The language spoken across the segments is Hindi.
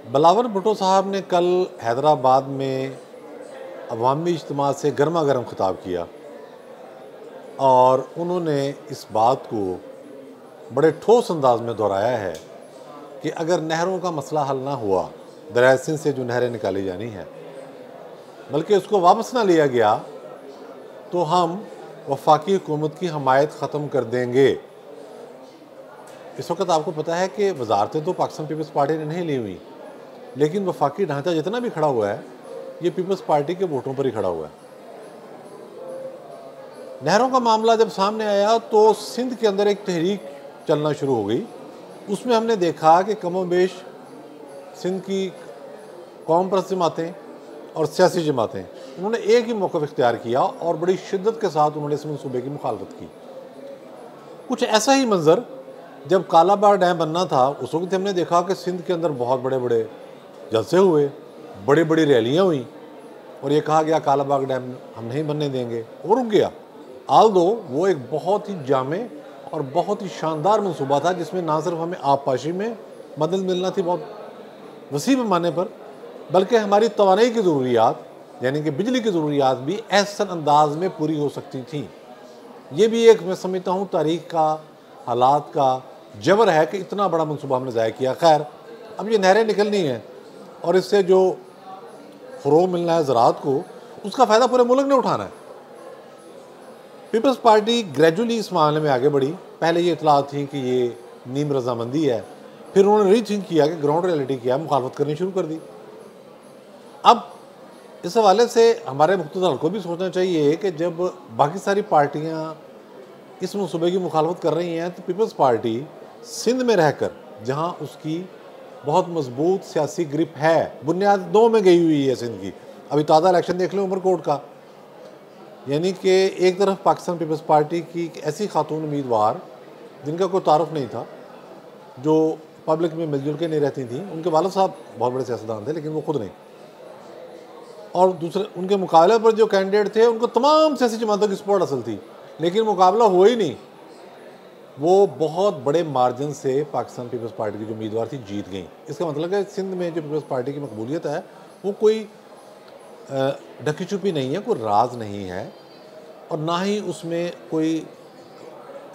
बिलावल भुट्टो साहब ने कल हैदराबाद में अवामी इज्तिमा से गर्मा गर्म खिताब किया और उन्होंने इस बात को बड़े ठोस अंदाज में दोहराया है कि अगर नहरों का मसला हल ना हुआ, दरिया सिंध से जो नहरें निकाली जानी हैं, बल्कि उसको वापस ना लिया गया तो हम वफाकी हुकूमत की हमायत ख़त्म कर देंगे। इस वक्त आपको पता है कि वजारतें तो पाकिस्तान पीपल्स पार्टी ने नहीं ली हुई, लेकिन वफाकी ढांचा जितना भी खड़ा हुआ है ये पीपल्स पार्टी के वोटों पर ही खड़ा हुआ है। नहरों का मामला जब सामने आया तो सिंध के अंदर एक तहरीक चलना शुरू हो गई। उसमें हमने देखा कि कमोबेश सिंध की कौम परस्त जमातें और सियासी जमातें उन्होंने एक ही मौक़िफ़ इख्तियार किया और बड़ी शिद्दत के साथ उन्होंने इस मनसूबे की मुखालफत की। कुछ ऐसा ही मंजर जब कालाबाग डैम बनना था उस वक्त हमने देखा कि सिंध के अंदर बहुत बड़े बड़े जलसे हुए, बड़ी बड़ी रैलियाँ हुई और ये कहा गया कालाबाग डैम हम नहीं बनने देंगे, और रुक गया। आल दो वो एक बहुत ही जामे और बहुत ही शानदार मनसूबा था जिसमें ना सिर्फ हमें आबपाशी में मदद मिलना थी बहुत वसी पैमाने पर, बल्कि हमारी तवानाई की ज़रूरियात यानी कि बिजली की ज़रूरियात भी एहसन अंदाज में पूरी हो सकती थी। ये भी एक मैं समझता हूँ तारीख़ का, हालात का जबर है कि इतना बड़ा मनसूबा हमने ज़ाया किया। खैर, अब ये नहरें निकलनी हैं और इससे जो फ़रोग़ मिलना है ज़राअत को, उसका फ़ायदा पूरे मुल्क ने उठाना है। पीपल्स पार्टी ग्रेजुअली इस मामले में आगे बढ़ी। पहले ये इतला थी कि ये नीम रजामंदी है, फिर उन्होंने रीथिंक किया कि ग्राउंड रियलिटी क्या है, मुखालफत करनी शुरू कर दी। अब इस हवाले से हमारे मुख्तलिफ हल्कों को भी सोचना चाहिए कि जब बाकी सारी पार्टियाँ इस मनसूबे की मुखालफत कर रही हैं तो पीपल्स पार्टी सिंध में रहकर, जहाँ उसकी बहुत मजबूत सियासी ग्रिप है, बुनियाद 2 में गई हुई है सिंध की। अभी ताज़ा इलेक्शन देख लें उमरकोट का, यानी कि एक तरफ पाकिस्तान पीपल्स पार्टी की एक ऐसी खातून उम्मीदवार जिनका कोई तारुफ नहीं था, जो पब्लिक में मिलजुल के नहीं रहती थी, उनके वालिद साहब बहुत बड़े सियासतदान थे लेकिन वो खुद नहीं, और दूसरे उनके मुकाबले पर जो कैंडिडेट थे उनको तमाम सियासी जमातों की सपोर्ट हासिल थी, लेकिन मुकाबला हुआ ही नहीं। वो बहुत बड़े मार्जिन से पाकिस्तान पीपल्स पार्टी की जो उम्मीदवार थी जीत गई। इसका मतलब है सिंध में जो पीपल्स पार्टी की मकबूलियत है वो कोई ढकी छुपी नहीं है, कोई राज नहीं है, और ना ही उसमें कोई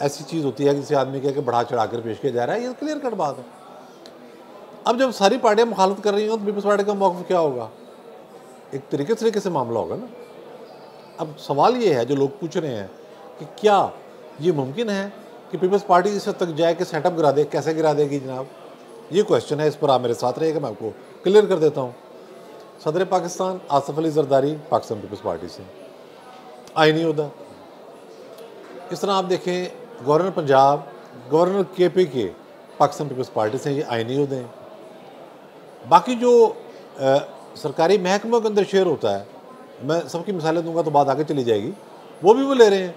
ऐसी चीज़ होती है जिसे आदमी कह के बढ़ा चढ़ा कर पेश किया जा रहा है। ये क्लियर कट बात है। अब जब सारी पार्टियां मुखालफत कर रही हों तो पीपल्स पार्टी का मौक़िफ़ क्या होगा? एक तरीके से मामला होगा ना। अब सवाल ये है जो लोग पूछ रहे हैं कि क्या ये मुमकिन है कि पीपल्स पार्टी इस हद तक जाए कि सेटअप गिरा दे? कैसे गिरा देगी जनाब? ये क्वेश्चन है, इस पर आप मेरे साथ रहिएगा, मैं आपको क्लियर कर देता हूँ। सदर पाकिस्तान आसिफ अली जरदारी पाकिस्तान पीपल्स पार्टी से आईनी ओहदा। इस तरह आप देखें governor Punjab, governor KPK Pakistan Peoples Party से, ये आईनी ओहदे हैं। बाकी जो सरकारी महकमों के अंदर शेयर होता है, मैं सबकी मिसालें दूंगा तो बात आगे चली जाएगी, वो भी वो ले रहे हैं।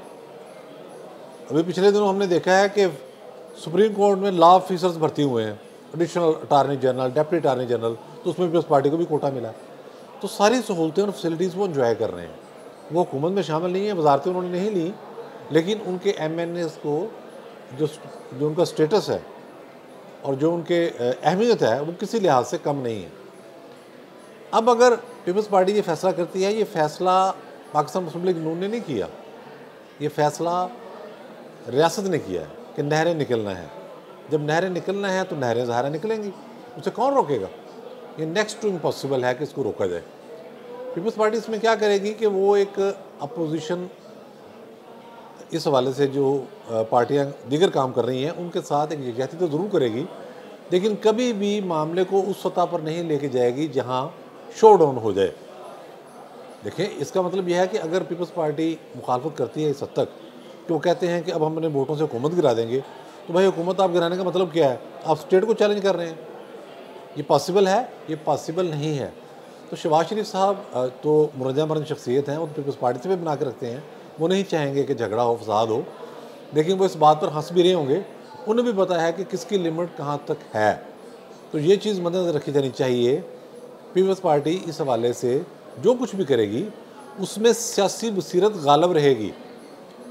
अभी पिछले दिनों हमने देखा है कि सुप्रीम कोर्ट में लॉ ऑफिसर्स भर्ती हुए हैं, additional attorney general, deputy attorney general, तो उसमें पीपल्स पार्टी को भी कोटा मिला। तो सारी सहूलतें और फैसिलिटीज़ वो एंजॉय कर रहे हैं। वो हुकूमत में शामिल नहीं है, वजारतें उन्होंने नहीं ली, लेकिन उनके MNAs को जो उनका स्टेटस है और जो उनके अहमियत है वो किसी लिहाज से कम नहीं है। अब अगर पीपल्स पार्टी ये फैसला करती है, ये फ़ैसला पाकिस्तान मुस्लिम लीग नून ने नहीं किया, ये फ़ैसला रियासत ने किया है कि नहरें निकलना है। जब नहरें निकलना है तो नहरें ज़ाहिर निकलेंगी, उसे कौन रोकेगा? ये नेक्स्ट टू इम्पॉसिबल है कि इसको रोका जाए। पीपल्स पार्टी इसमें क्या करेगी कि वो एक अपोजिशन इस हवाले से जो पार्टियां दीगर काम कर रही हैं उनके साथ एक यकजहती तो ज़रूर करेगी, लेकिन कभी भी मामले को उस सतह पर नहीं लेके जाएगी जहां शो डाउन हो जाए। देखिए, इसका मतलब यह है कि अगर पीपल्स पार्टी मुखालफत करती है इस हद तक कि वो कहते हैं कि अब हम अपने वोटों से हुकूमत गिरा देंगे, तो भाई हुकूमत आप गिराने का मतलब क्या है? आप स्टेट को चैलेंज कर रहे हैं। ये पॉसिबल है? ये पॉसिबल नहीं है। तो शहबाज शरीफ साहब तो मुरजा मरन शख्सियत हैं, वो पीपल्स पार्टी से भी बना के रखते हैं, वो नहीं चाहेंगे कि झगड़ा हो, फसाद हो, लेकिन वो इस बात पर हंस भी रहे होंगे। उन्हें भी पता है कि किसकी लिमिट कहाँ तक है। तो ये चीज़ मद्देनज़र रखी जानी चाहिए। पीपल्स पार्टी इस हवाले से जो कुछ भी करेगी उसमें सियासी बसीरत गालिब रहेगी,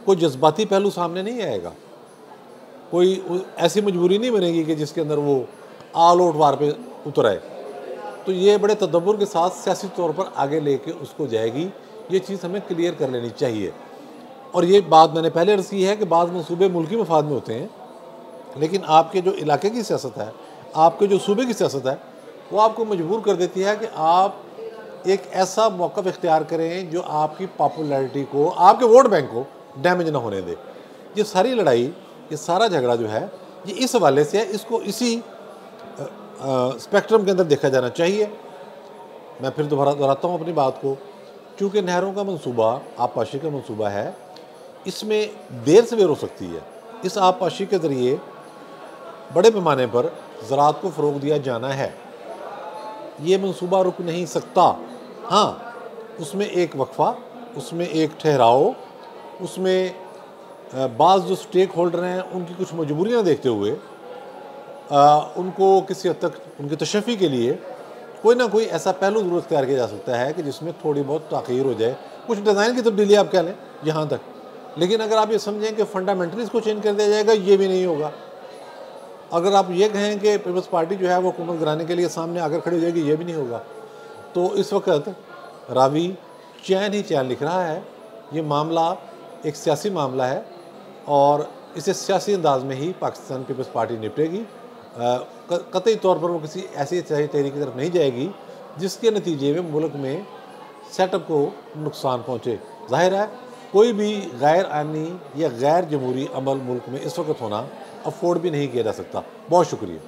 कोई जज्बाती पहलू सामने नहीं आएगा, कोई ऐसी मजबूरी नहीं बनेगी कि जिसके अंदर वो ऑल आउट वार पे उतर आए। तो ये बड़े तदब्बुर के साथ सियासी तौर पर आगे लेके उसको जाएगी। ये चीज़ हमें क्लियर कर लेनी चाहिए। और ये बात मैंने पहले अर्ज़ की है कि बाद मंसूबे मुल्की मफाद में होते हैं, लेकिन आपके जो इलाके की सियासत है, आपके जो सूबे की सियासत है, वो आपको मजबूर कर देती है कि आप एक ऐसा मौक़िफ़ इख्तियार करें जो आपकी पॉपुलैरिटी को, आपके वोट बैंक को डैमेज ना होने दे। ये सारी लड़ाई, ये सारा झगड़ा जो है, ये इस हवाले से है। इसको इसी स्पेक्ट्रम के अंदर देखा जाना चाहिए। मैं फिर दोहराता हूँ अपनी बात को, चूँकि नहरों का मंसूबा आबपाशी का मंसूबा है, इसमें देर सवेर हो सकती है। इस आबपाशी के ज़रिए बड़े पैमाने पर ज़राअत को फ़रोग़ दिया जाना है। ये मंसूबा रुक नहीं सकता। हाँ, उसमें एक वक्फ़ा, उसमें एक ठहराव, उसमें बाज़ जो स्टेक होल्डर हैं उनकी कुछ मजबूरियाँ देखते हुए उनको किसी हद तक उनकी तशफ़ी के लिए कोई ना कोई ऐसा पहलू ज़रूर इख्तियार किया जा सकता है कि जिसमें थोड़ी बहुत ताख़ीर हो जाए, कुछ डिज़ाइन की तब्दीली आप कह लें यहाँ तक। लेकिन अगर आप ये समझें कि फ़ंडामेंटली इसको चेंज कर दिया जाएगा, ये भी नहीं होगा। अगर आप ये कहें कि पीपल्स पार्टी जो है वो हुकूमत गिराने के लिए सामने आकर खड़ी हो जाएगी, ये भी नहीं होगा। तो इस वक्त रावी चैन ही चैन लिख रहा है। ये मामला एक सियासी मामला है और इसे सियासी अंदाज में ही पाकिस्तान पीपल्स पार्टी निपटेगी। कतई तौर पर वो किसी ऐसी तहरीक की तरफ नहीं जाएगी जिसके नतीजे में मुल्क में सेटअप को नुकसान पहुँचे। ज़ाहिर है कोई भी गैर आइनी या गैर जमहूरी अमल मुल्क में इस वक्त होना अफोर्ड भी नहीं किया जा सकता। बहुत शुक्रिया।